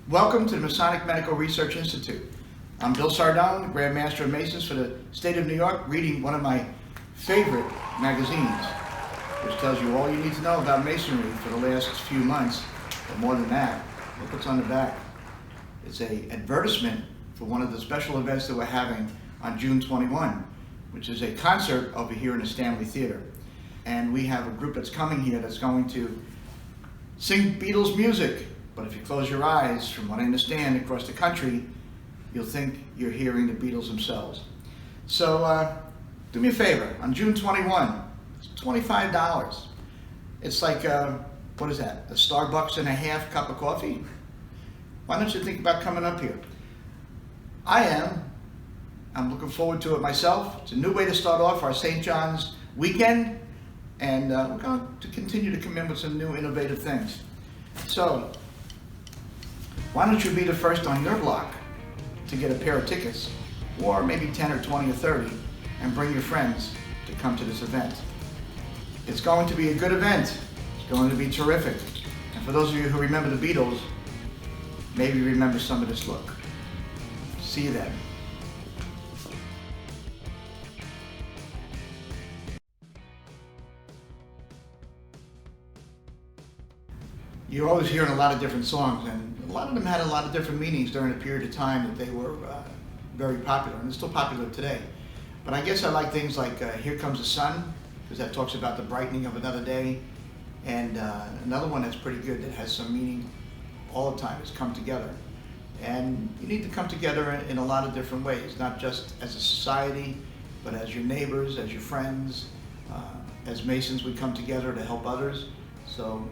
Welcome to the Masonic Medical Research Institute. I'm Bill Sardone, Grand Master of Masons for the state of New York, reading one of my favorite magazines, which tells you all you need to know about Masonry for the last few months, but more than that. Look what's on the back. It's an advertisement for one of the special events that we're having on June 21, which is a concert over here in the Stanley Theater. And we have a group that's coming here that's going to sing Beatles music. But if you close your eyes, from what I understand, across the country, you'll think you're hearing the Beatles themselves. So do me a favor, on June 21, it's $25. It's like, what is that, a Starbucks and a half cup of coffee? Why don't you think about coming up here? I am. I'm looking forward to it myself. It's a new way to start off our St. John's weekend, and we're going to continue to come in with some new innovative things. So, why don't you be the first on your block to get a pair of tickets, or maybe 10 or 20 or 30, and bring your friends to come to this event. It's going to be a good event. It's going to be terrific. And for those of you who remember the Beatles, maybe remember some of this look. See you then. You're always hearing a lot of different songs, and a lot of them had a lot of different meanings during a period of time that they were very popular, and they're still popular today. But I guess I like things like Here Comes the Sun, because that talks about the brightening of another day, and another one that's pretty good that has some meaning all the time is Come Together. And you need to come together in a lot of different ways, not just as a society, but as your neighbors, as your friends. As Masons, we come together to help others. So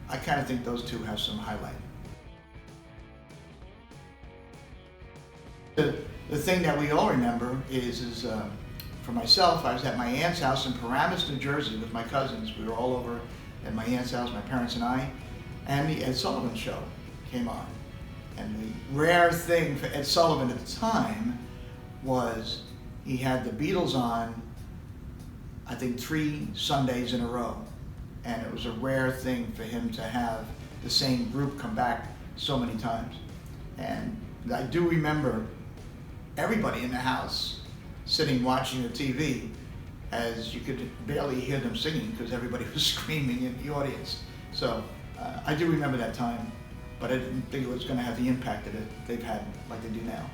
I kind of think those two have some highlight. The thing that we all remember is for myself, I was at my aunt's house in Paramus, New Jersey with my cousins. We were all over at my aunt's house, my parents and I, and the Ed Sullivan Show came on. And the rare thing for Ed Sullivan at the time was he had the Beatles on, I think 3 Sundays in a row. And it was a rare thing for him to have the same group come back so many times. And I do remember everybody in the house sitting watching the TV, as you could barely hear them singing because everybody was screaming in the audience. So I do remember that time, but I didn't think it was going to have the impact that they've had like they do now.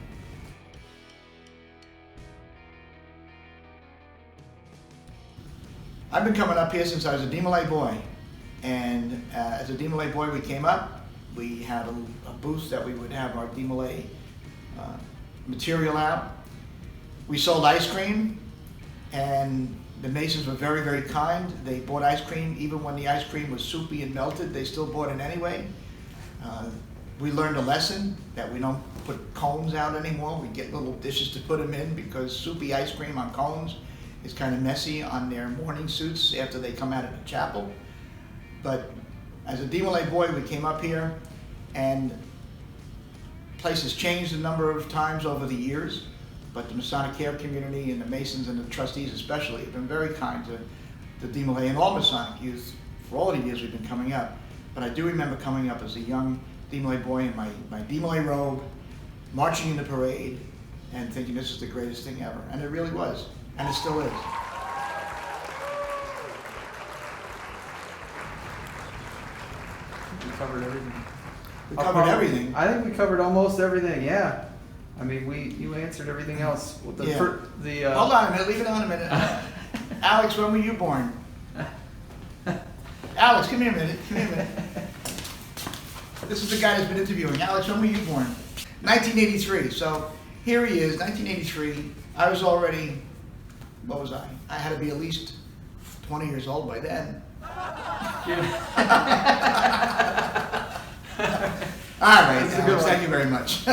I've been coming up here since I was a DeMolay boy, and as a DeMolay boy we came up, we had a booth that we would have our DeMolay material out. We sold ice cream, and the Masons were very, very kind. They bought ice cream even when the ice cream was soupy and melted. They still bought it anyway. We learned a lesson that we don't put cones out anymore. We get little dishes to put them in, because soupy ice cream on cones is kind of messy on their morning suits after they come out of the chapel. But as a DeMolay boy, we came up here, and places changed a number of times over the years, but the Masonic care community and the Masons and the trustees especially have been very kind to the DeMolay and all Masonic youth for all the years we've been coming up. But I do remember coming up as a young DeMolay boy in my DeMolay robe, marching in the parade, and thinking this is the greatest thing ever. And it really was. And it still is. We covered everything. We covered everything. I think we covered almost everything, yeah. I mean, you answered everything else. With the, Hold on a minute, leave it on a minute. Alex, when were you born? Alex, come here a minute, come here a minute. This is the guy that's been interviewing. Alex, when were you born? 1983, so here he is, 1983. I was already, what was I? I had to be at least 20 years old by then. All right, Alex, thank you very much.